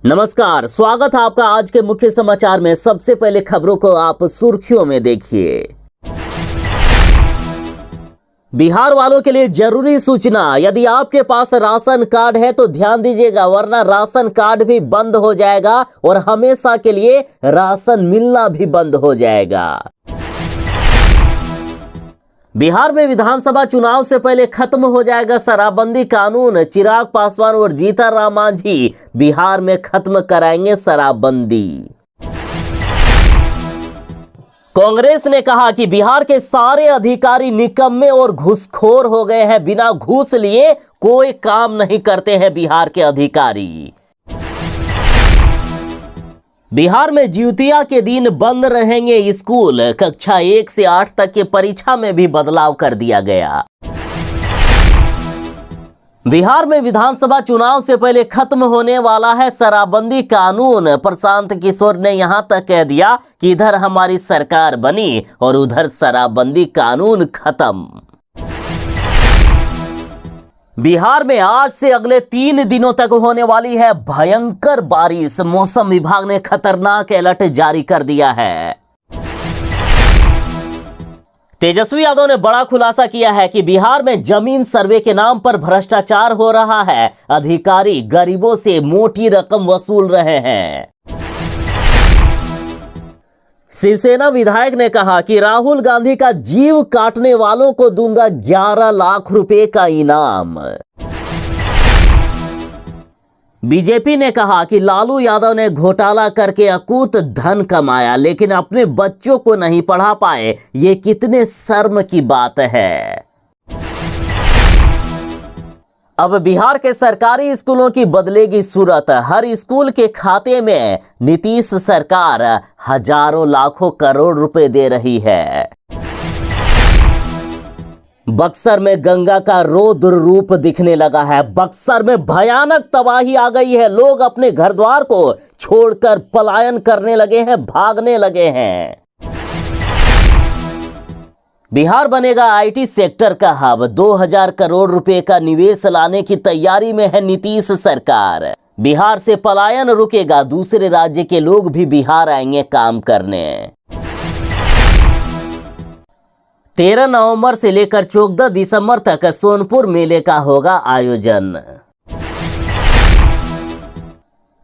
नमस्कार, स्वागत है आपका आज के मुख्य समाचार में। सबसे पहले खबरों को आप सुर्खियों में देखिए। बिहार वालों के लिए जरूरी सूचना, यदि आपके पास राशन कार्ड है तो ध्यान दीजिएगा, वरना राशन कार्ड भी बंद हो जाएगा और हमेशा के लिए राशन मिलना भी बंद हो जाएगा। बिहार में विधानसभा चुनाव से पहले खत्म हो जाएगा शराबबंदी कानून। चिराग पासवान और जीतनराम मांझी बिहार में खत्म कराएंगे शराबबंदी। कांग्रेस ने कहा कि बिहार के सारे अधिकारी निकम्मे और घूसखोर हो गए हैं, बिना घूस लिए कोई काम नहीं करते हैं बिहार के अधिकारी। बिहार में जिउतिया के दिन बंद रहेंगे स्कूल, कक्षा 1 से 8 तक के परीक्षा में भी बदलाव कर दिया गया। बिहार में विधानसभा चुनाव से पहले खत्म होने वाला है शराबबंदी कानून। प्रशांत किशोर ने यहां तक कह दिया कि इधर हमारी सरकार बनी और उधर शराबबंदी कानून खत्म। बिहार में आज से अगले 3 दिनों तक होने वाली है भयंकर बारिश। मौसम विभाग ने खतरनाक अलर्ट जारी कर दिया है। तेजस्वी यादव ने बड़ा खुलासा किया है कि बिहार में जमीन सर्वे के नाम पर भ्रष्टाचार हो रहा है। अधिकारी गरीबों से मोटी रकम वसूल रहे हैं। शिवसेना विधायक ने कहा कि राहुल गांधी का जीव काटने वालों को दूंगा 11 लाख रुपए का इनाम। बीजेपी ने कहा कि लालू यादव ने घोटाला करके अकूत धन कमाया, लेकिन अपने बच्चों को नहीं पढ़ा पाए। ये कितने शर्म की बात है। अब बिहार के सरकारी स्कूलों की बदलेगी सूरत। हर स्कूल के खाते में नीतीश सरकार हजारों लाखों करोड़ रुपए दे रही है। बक्सर में गंगा का रौद्र रूप दिखने लगा है। बक्सर में भयानक तबाही आ गई है। लोग अपने घर द्वार को छोड़कर पलायन करने लगे हैं, भागने लगे हैं। बिहार बनेगा आईटी सेक्टर का हब। 2000 करोड़ रुपए का निवेश लाने की तैयारी में है नीतीश सरकार। बिहार से पलायन रुकेगा, दूसरे राज्य के लोग भी बिहार आएंगे काम करने। 13 नवंबर से लेकर 14 दिसंबर तक सोनपुर मेले का होगा आयोजन।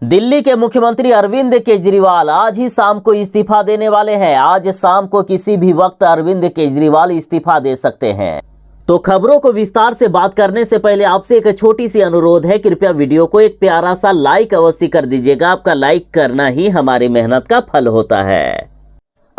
दिल्ली के मुख्यमंत्री अरविंद केजरीवाल आज ही शाम को इस्तीफा देने वाले हैं। आज शाम को किसी भी वक्त अरविंद केजरीवाल इस्तीफा दे सकते हैं। तो खबरों को विस्तार से बात करने से पहले आपसे एक छोटी सी अनुरोध है, कृपया वीडियो को एक प्यारा सा लाइक अवश्य कर दीजिएगा। आपका लाइक करना ही हमारी मेहनत का फल होता है।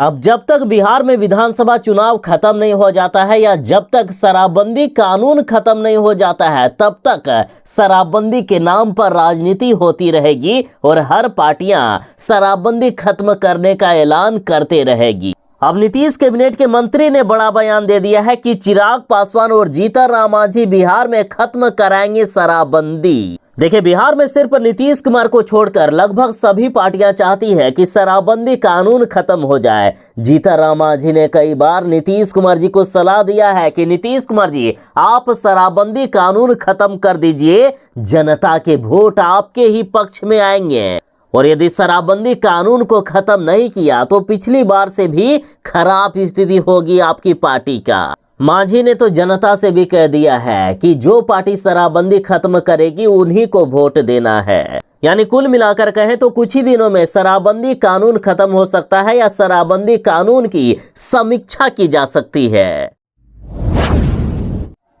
अब जब तक बिहार में विधानसभा चुनाव खत्म नहीं हो जाता है या जब तक शराबबंदी कानून खत्म नहीं हो जाता है, तब तक शराबबंदी के नाम पर राजनीति होती रहेगी और हर पार्टियां शराबबंदी खत्म करने का ऐलान करते रहेगी। अब नीतीश कैबिनेट के मंत्री ने बड़ा बयान दे दिया है कि चिराग पासवान और जीतनराम मांझी बिहार में खत्म कराएंगे शराबबंदी। देखिए, बिहार में सिर्फ नीतीश कुमार को छोड़कर लगभग सभी पार्टियां चाहती है कि शराबबंदी कानून खत्म हो जाए। जीतनराम मांझी ने कई बार नीतीश कुमार जी को सलाह दिया है कि नीतीश कुमार जी, आप शराबबंदी कानून खत्म कर दीजिए, जनता के वोट आपके ही पक्ष में आएंगे। और यदि शराबबंदी कानून को खत्म नहीं किया तो पिछली बार से भी खराब स्थिति होगी आपकी पार्टी का। मांझी ने तो जनता से भी कह दिया है कि जो पार्टी शराबबंदी खत्म करेगी उन्हीं को वोट देना है। यानी कुल मिलाकर कहें तो कुछ ही दिनों में शराबबंदी कानून खत्म हो सकता है या शराबबंदी कानून की समीक्षा की जा सकती है।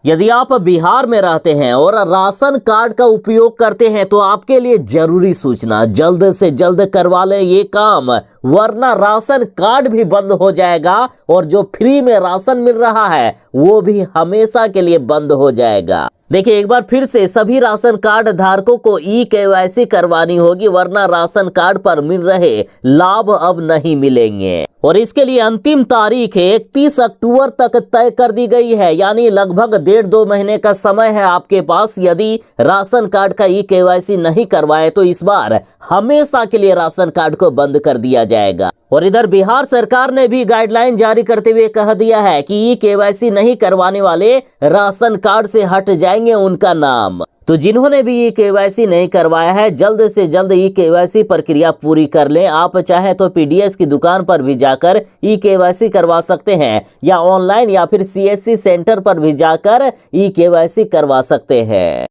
यदि आप बिहार में रहते हैं और राशन कार्ड का उपयोग करते हैं तो आपके लिए जरूरी सूचना, जल्द से जल्द करवा लें ये काम, वरना राशन कार्ड भी बंद हो जाएगा और जो फ्री में राशन मिल रहा है वो भी हमेशा के लिए बंद हो जाएगा। देखिए, एक बार फिर से सभी राशन कार्ड धारकों को ई-केवाईसी करवानी होगी, वरना राशन कार्ड पर मिल रहे लाभ अब नहीं मिलेंगे। और इसके लिए अंतिम तारीख 31 अक्टूबर तक तय कर दी गई है। यानी लगभग 1.5-2 महीने का समय है आपके पास। यदि राशन कार्ड का ई-केवाईसी नहीं करवाए तो इस बार हमेशा के लिए राशन कार्ड को बंद कर दिया जाएगा। और इधर बिहार सरकार ने भी गाइडलाइन जारी करते हुए कह दिया है कि ई-केवाईसी नहीं करवाने वाले राशन कार्ड से हट जाएंगे लिखेंगे उनका नाम। तो जिन्होंने भी ई केवाईसी नहीं करवाया है, जल्द से जल्द ई केवाईसी प्रक्रिया पूरी कर लें। आप चाहे तो पीडीएस की दुकान पर भी जाकर ई केवाईसी करवा सकते हैं, या ऑनलाइन या फिर सीएससी सेंटर पर भी जाकर ई केवाईसी करवा सकते हैं।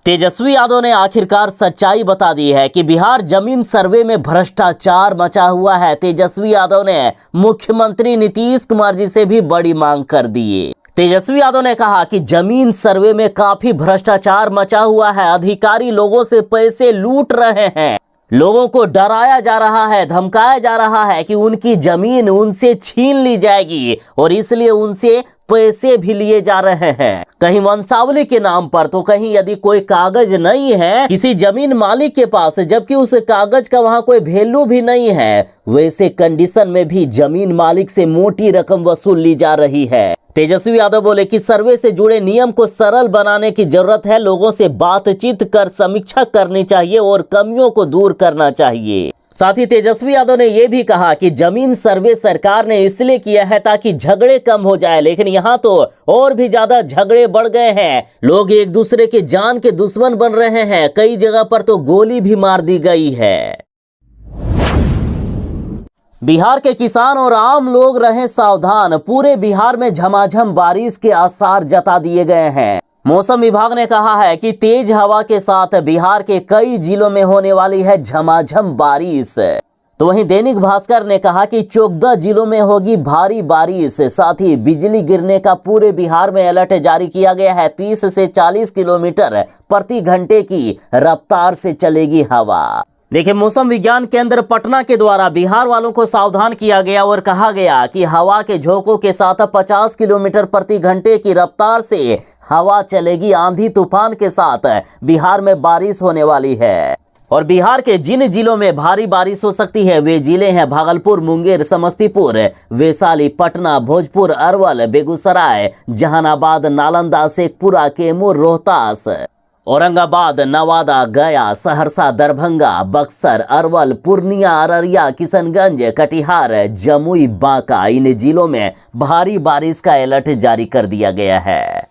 तेजस्वी यादव ने आखिरकार सच्चाई बता दी है कि बिहार जमीन सर्वे में भ्रष्टाचार मचा हुआ है। तेजस्वी यादव ने मुख्यमंत्री नीतीश कुमार जी से भी बड़ी मांग कर दी। तेजस्वी यादव ने कहा कि जमीन सर्वे में काफी भ्रष्टाचार मचा हुआ है, अधिकारी लोगों से पैसे लूट रहे हैं, लोगों को डराया जा रहा है, धमकाया जा रहा है कि उनकी जमीन उनसे छीन ली जाएगी और इसलिए उनसे पैसे भी लिए जा रहे हैं, कहीं वंशावली के नाम पर, तो कहीं यदि कोई कागज नहीं है किसी जमीन मालिक के पास, जबकि उस कागज का वहां कोई वैल्यू भी नहीं है, वैसे कंडीशन में भी जमीन मालिक से मोटी रकम वसूल ली जा रही है। तेजस्वी यादव बोले कि सर्वे से जुड़े नियम को सरल बनाने की जरूरत है, लोगों से बातचीत कर समीक्षा करनी चाहिए और कमियों को दूर करना चाहिए। साथ ही तेजस्वी यादव ने यह भी कहा कि जमीन सर्वे सरकार ने इसलिए किया है ताकि झगड़े कम हो जाए, लेकिन यहाँ तो और भी ज्यादा झगड़े बढ़ गए हैं, लोग एक दूसरे के जान के दुश्मन बन रहे हैं, कई जगह पर तो गोली भी मार दी गई है। बिहार के किसान और आम लोग रहें सावधान, पूरे बिहार में झमाझम बारिश के आसार जता दिए गए हैं। मौसम विभाग ने कहा है कि तेज हवा के साथ बिहार के कई जिलों में होने वाली है झमाझम बारिश। तो वहीं दैनिक भास्कर ने कहा कि 14 जिलों में होगी भारी बारिश, साथ ही बिजली गिरने का पूरे बिहार में अलर्ट जारी किया गया है। 30 से 40 किलोमीटर प्रति घंटे की रफ्तार से चलेगी हवा। देखिए, मौसम विज्ञान केंद्र पटना के द्वारा बिहार वालों को सावधान किया गया और कहा गया कि हवा के झोंकों के साथ 50 किलोमीटर प्रति घंटे की रफ्तार से हवा चलेगी। आंधी तूफान के साथ बिहार में बारिश होने वाली है और बिहार के जिन जिलों में भारी बारिश हो सकती है वे जिले हैं भागलपुर, मुंगेर, समस्तीपुर, वैशाली, पटना, भोजपुर, अरवल, बेगूसराय, जहानाबाद, नालंदा, शेखपुरा, कैमूर, रोहतास, औरंगाबाद, नवादा, गया, सहरसा, दरभंगा, बक्सर, अरवल, पूर्णिया, अररिया, किशनगंज, कटिहार, जमुई, बांका, इन जिलों में भारी बारिश का अलर्ट जारी कर दिया गया है।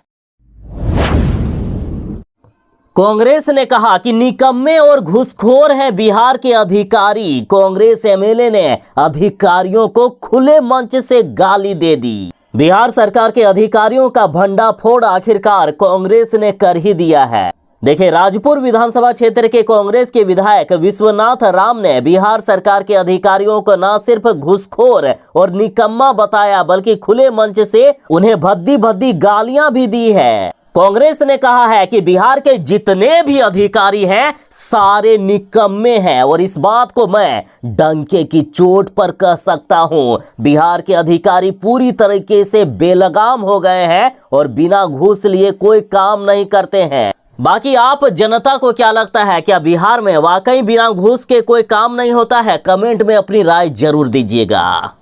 कांग्रेस ने कहा कि निकम्मे और घूसखोर हैं बिहार के अधिकारी। कांग्रेस एमएलए ने अधिकारियों को खुले मंच से गाली दे दी। बिहार सरकार के अधिकारियों का भंडाफोड़ आखिरकार कांग्रेस ने कर ही दिया है। देखिए, राजपुर विधानसभा क्षेत्र के कांग्रेस के विधायक विश्वनाथ राम ने बिहार सरकार के अधिकारियों को न सिर्फ घूसखोर और निकम्मा बताया बल्कि खुले मंच से उन्हें भद्दी भद्दी गालियां भी दी है। कांग्रेस ने कहा है कि बिहार के जितने भी अधिकारी हैं सारे निकम्मे हैं और इस बात को मैं डंके की चोट पर कह सकता हूं। बिहार के अधिकारी पूरी तरीके से बेलगाम हो गए हैं और बिना घूस लिए कोई काम नहीं करते हैं। बाकी आप जनता को क्या लगता है, क्या बिहार में वाकई बिना घूस के कोई काम नहीं होता है? कमेंट में अपनी राय जरूर दीजिएगा।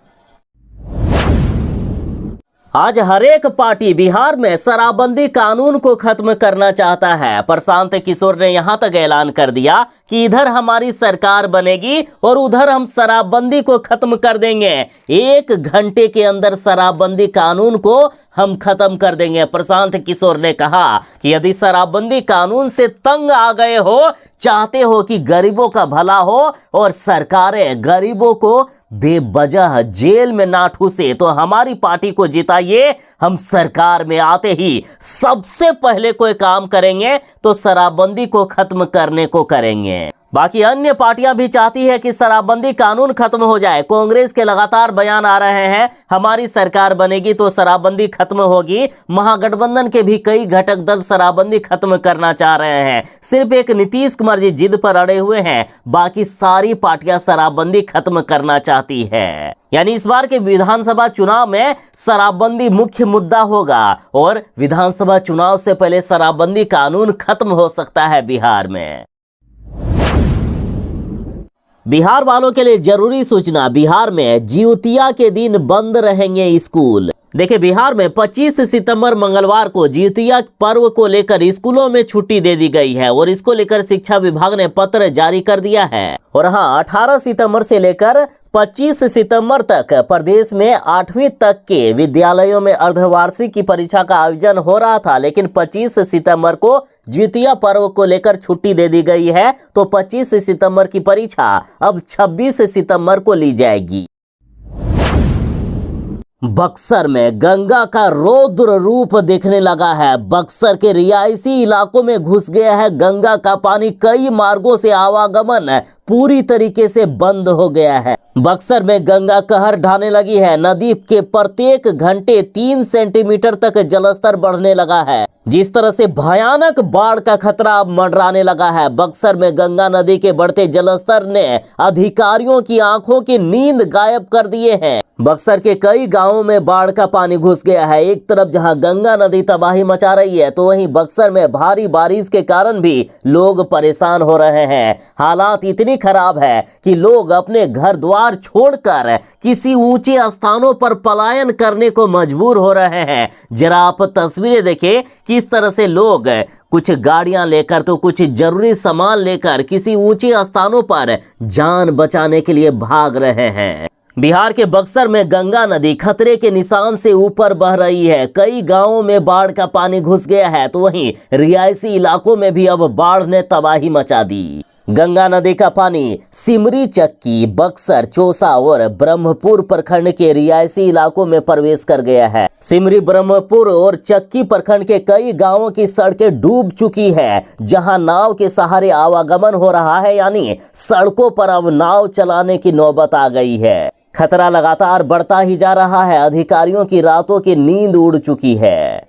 आज हर एक पार्टी बिहार में शराबबंदी कानून को खत्म करना चाहता है। प्रशांत किशोर ने यहां तक ऐलान कर दिया कि इधर हमारी सरकार बनेगी और उधर हम शराबबंदी को खत्म कर देंगे। 1 घंटे के अंदर शराबबंदी कानून को हम खत्म कर देंगे। प्रशांत किशोर ने कहा कि यदि शराबबंदी कानून से तंग आ गए हो, चाहते हो कि गरीबों का भला हो और सरकारें गरीबों को बेवजह जेल में ना ठूसे, तो हमारी पार्टी को जिताइए। हम सरकार में आते ही सबसे पहले कोई काम करेंगे तो शराबबंदी को खत्म करने को करेंगे। बाकी अन्य पार्टियां भी चाहती है कि शराबबंदी कानून खत्म हो जाए। कांग्रेस के लगातार बयान आ रहे हैं, हमारी सरकार बनेगी तो शराबबंदी खत्म होगी। महागठबंधन के भी कई घटक दल शराबबंदी खत्म करना चाह रहे हैं। सिर्फ एक नीतीश कुमार जी जिद पर अड़े हुए हैं, बाकी सारी पार्टियां शराबबंदी खत्म करना चाहती है। यानी इस बार के विधानसभा चुनाव में शराबबंदी मुख्य मुद्दा होगा और विधानसभा चुनाव से पहले शराबबंदी कानून खत्म हो सकता है बिहार में। बिहार वालों के लिए जरूरी सूचना, बिहार में जिउतिया के दिन बंद रहेंगे स्कूल। देखिए, बिहार में 25 सितंबर मंगलवार को जितिया पर्व को लेकर स्कूलों में छुट्टी दे दी गई है और इसको लेकर शिक्षा विभाग ने पत्र जारी कर दिया है। और हाँ, 18 सितंबर से लेकर 25 सितंबर तक प्रदेश में 8वीं तक के विद्यालयों में अर्धवार्षिक की परीक्षा का आयोजन हो रहा था, लेकिन 25 सितंबर को जितिया पर्व को लेकर छुट्टी दे दी गई है। तो 25 सितंबर की परीक्षा अब 26 सितंबर को ली जाएगी। बक्सर में गंगा का रौद्र रूप दिखने लगा है। बक्सर के रिहायशी इलाकों में घुस गया है गंगा का पानी। कई मार्गों से आवागमन पूरी तरीके से बंद हो गया है। बक्सर में गंगा कहर ढाने लगी है। नदी के प्रत्येक घंटे 3 सेंटीमीटर तक जलस्तर बढ़ने लगा है, जिस तरह से भयानक बाढ़ का खतरा अब मंडराने लगा है। बक्सर में गंगा नदी के बढ़ते जलस्तर ने अधिकारियों की आंखों की नींद गायब कर दिए हैं। बक्सर के कई गांवों में बाढ़ का पानी घुस गया है। एक तरफ जहां गंगा नदी तबाही मचा रही है, तो वहीं बक्सर में भारी बारिश के कारण भी लोग परेशान हो रहे हैं। हालात इतनी खराब है कि लोग अपने घर द्वार छोड़कर किसी ऊंचे स्थानों पर पलायन करने को मजबूर हो रहे हैं। जरा आप तस्वीरें देखें, किस तरह से लोग कुछ गाड़ियां लेकर तो कुछ जरूरी सामान लेकर किसी ऊंचे स्थानों पर जान बचाने के लिए भाग रहे हैं। बिहार के बक्सर में गंगा नदी खतरे के निशान से ऊपर बह रही है। कई गांवों में बाढ़ का पानी घुस गया है, तो वहीं रिहायशी इलाकों में भी अब बाढ़ ने तबाही मचा दी। गंगा नदी का पानी सिमरी, चक्की, बक्सर, चौसा और ब्रह्मपुर प्रखंड के रिहायशी इलाकों में प्रवेश कर गया है। सिमरी, ब्रह्मपुर और चक्की प्रखंड के कई गांवों की सड़कें डूब चुकी है, जहां नाव के सहारे आवागमन हो रहा है, यानी सड़कों पर अब नाव चलाने की नौबत आ गई है। खतरा लगातार बढ़ता ही जा रहा है। अधिकारियों की रातों की नींद उड़ चुकी है।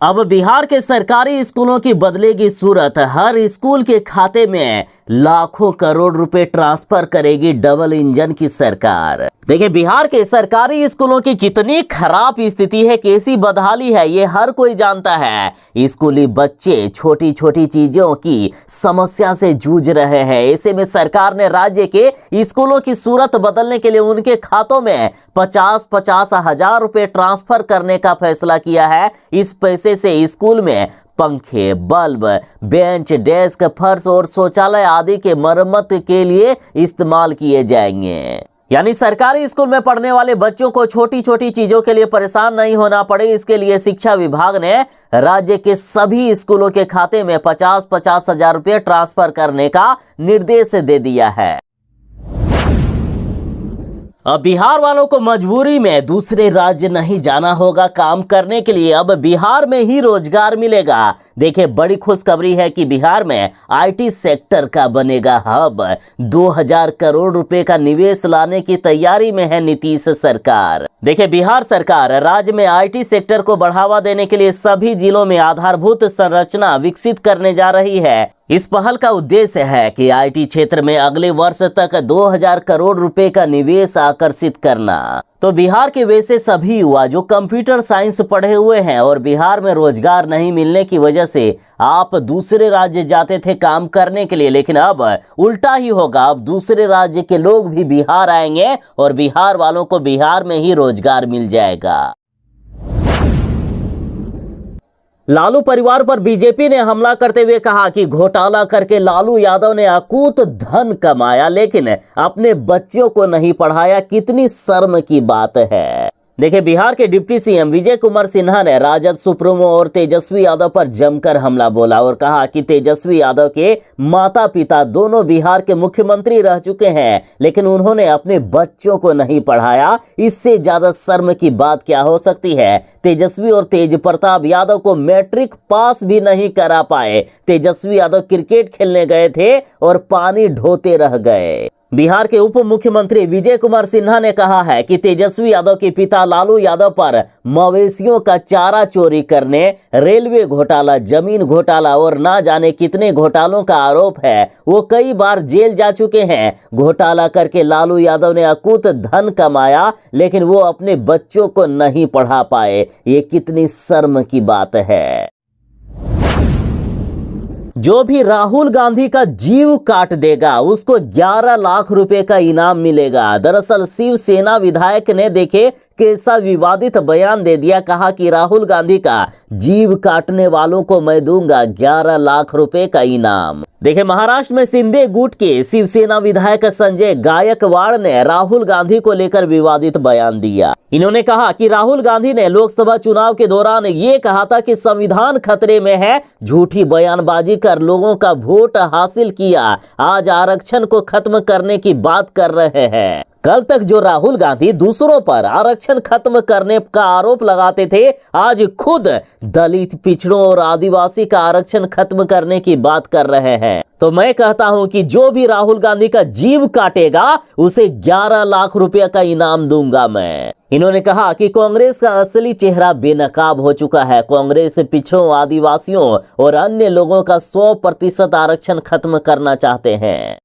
अब बिहार के सरकारी स्कूलों की बदलेगी सूरत। हर स्कूल के खाते में लाखों करोड़ रुपए ट्रांसफर करेगी डबल इंजन की सरकार। देखिए, बिहार के सरकारी स्कूलों की कितनी खराब स्थिति है, कैसी बदहाली है, ये हर कोई जानता है। स्कूली बच्चे छोटी छोटी चीजों की समस्या से जूझ रहे हैं। ऐसे में सरकार ने राज्य के स्कूलों की सूरत बदलने के लिए उनके खातों में 50-50 हजार रुपए ट्रांसफर करने का फैसला किया है। इस पैसे से स्कूल में पंखे, बल्ब, बेंच, डेस्क, फर्श और शौचालय आदि के मरम्मत के लिए इस्तेमाल किए जाएंगे। यानी सरकारी स्कूल में पढ़ने वाले बच्चों को छोटी छोटी चीजों के लिए परेशान नहीं होना पड़े, इसके लिए शिक्षा विभाग ने राज्य के सभी स्कूलों के खाते में 50-50 हजार रुपये ट्रांसफर करने का निर्देश दे दिया है। अब बिहार वालों को मजबूरी में दूसरे राज्य नहीं जाना होगा काम करने के लिए। अब बिहार में ही रोजगार मिलेगा। देखिए, बड़ी खुशखबरी है कि बिहार में आईटी सेक्टर का बनेगा हब। 2000 करोड़ रुपए का निवेश लाने की तैयारी में है नीतीश सरकार। देखिए, बिहार सरकार राज्य में आईटी सेक्टर को बढ़ावा देने के लिए सभी जिलों में आधारभूत संरचना विकसित करने जा रही है। इस पहल का उद्देश्य है कि आईटी क्षेत्र में अगले वर्ष तक 2000 करोड़ रुपए का निवेश आकर्षित करना। तो बिहार के वैसे सभी युवा जो कंप्यूटर साइंस पढ़े हुए हैं और बिहार में रोजगार नहीं मिलने की वजह से आप दूसरे राज्य जाते थे काम करने के लिए, लेकिन अब उल्टा ही होगा। अब दूसरे राज्य के लोग भी बिहार आएंगे और बिहार वालों को बिहार में ही रोजगार मिल जाएगा। लालू परिवार पर बीजेपी ने हमला करते हुए कहा कि घोटाला करके लालू यादव ने अकूत धन कमाया, लेकिन अपने बच्चों को नहीं पढ़ाया। कितनी शर्म की बात है। देखिए, बिहार के डिप्टी सीएम विजय कुमार सिन्हा ने राजद सुप्रीमो और तेजस्वी यादव पर जमकर हमला बोला और कहा कि तेजस्वी यादव के माता पिता दोनों बिहार के मुख्यमंत्री रह चुके हैं, लेकिन उन्होंने अपने बच्चों को नहीं पढ़ाया। इससे ज्यादा शर्म की बात क्या हो सकती है। तेजस्वी और तेज प्रताप यादव को मैट्रिक पास भी नहीं करा पाए। तेजस्वी यादव क्रिकेट खेलने गए थे और पानी ढोते रह गए। बिहार के उप मुख्यमंत्री विजय कुमार सिन्हा ने कहा है कि तेजस्वी यादव के पिता लालू यादव पर मवेशियों का चारा चोरी करने, रेलवे घोटाला, जमीन घोटाला और ना जाने कितने घोटालों का आरोप है। वो कई बार जेल जा चुके हैं। घोटाला करके लालू यादव ने अकूत धन कमाया, लेकिन वो अपने बच्चों को नहीं पढ़ा पाए। ये कितनी शर्म की बात है। जो भी राहुल गांधी का जीव काट देगा उसको 11 लाख रुपए का इनाम मिलेगा। दरअसल शिवसेना विधायक ने देखे कैसा विवादित बयान दे दिया, कहा कि राहुल गांधी का जीव काटने वालों को मैं दूंगा 11 लाख रुपए का इनाम। देखिए, महाराष्ट्र में शिंदे गुट के शिवसेना विधायक संजय गायकवाड़ ने राहुल गांधी को लेकर विवादित बयान दिया। इन्होंने कहा कि राहुल गांधी ने लोकसभा चुनाव के दौरान ये कहा था कि संविधान खतरे में है, झूठी बयानबाजी कर लोगों का वोट हासिल किया, आज आरक्षण को खत्म करने की बात कर रहे हैं। कल तक जो राहुल गांधी दूसरों पर आरक्षण खत्म करने का आरोप लगाते थे, आज खुद दलित, पिछड़ों और आदिवासी का आरक्षण खत्म करने की बात कर रहे हैं। तो मैं कहता हूं कि जो भी राहुल गांधी का जीव काटेगा उसे 11 लाख रुपए का इनाम दूंगा मैं। इन्होंने कहा कि कांग्रेस का असली चेहरा बेनकाब हो चुका है। कांग्रेस पिछड़ों, आदिवासियों और अन्य लोगों का 100% आरक्षण खत्म करना चाहते हैं।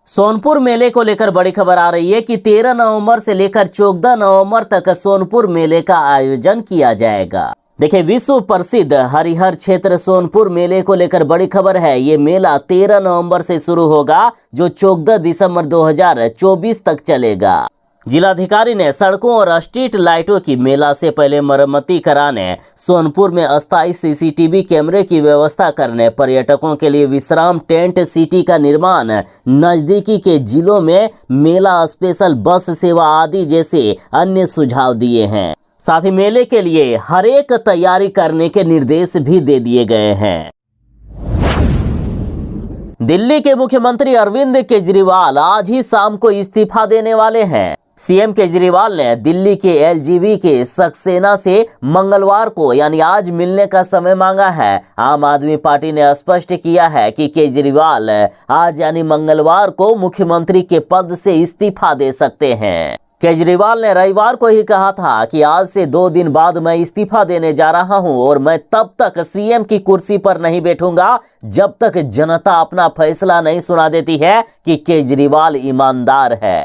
सोनपुर मेले को लेकर बड़ी खबर आ रही है कि 13 नवंबर से लेकर 14 नवंबर तक सोनपुर मेले का आयोजन किया जाएगा। देखिए, विश्व प्रसिद्ध हरिहर क्षेत्र सोनपुर मेले को लेकर बड़ी खबर है। ये मेला 13 नवंबर से शुरू होगा, जो 14 दिसंबर 2024 तक चलेगा। जिलाधिकारी ने सड़कों और स्ट्रीट लाइटों की मेला से पहले मरम्मती कराने, सोनपुर में अस्थायी सीसीटीवी कैमरे की व्यवस्था करने, पर्यटकों के लिए विश्राम टेंट सिटी का निर्माण, नजदीकी के जिलों में मेला स्पेशल बस सेवा आदि जैसे अन्य सुझाव दिए हैं। साथ ही मेले के लिए हर एक तैयारी करने के निर्देश भी दे दिए गए हैं। दिल्ली के मुख्यमंत्री अरविंद केजरीवाल आज ही शाम को इस्तीफा देने वाले हैं। सीएम केजरीवाल ने दिल्ली के एलजीबी के सक्सेना से मंगलवार को यानी आज मिलने का समय मांगा है। आम आदमी पार्टी ने स्पष्ट किया है कि केजरीवाल आज यानी मंगलवार को मुख्यमंत्री के पद से इस्तीफा दे सकते हैं। केजरीवाल ने रविवार को ही कहा था कि आज से 2 दिन बाद मैं इस्तीफा देने जा रहा हूं और मैं तब तक सीएम की कुर्सी पर नहीं बैठूंगा जब तक जनता अपना फैसला नहीं सुना देती है कि केजरीवाल ईमानदार है।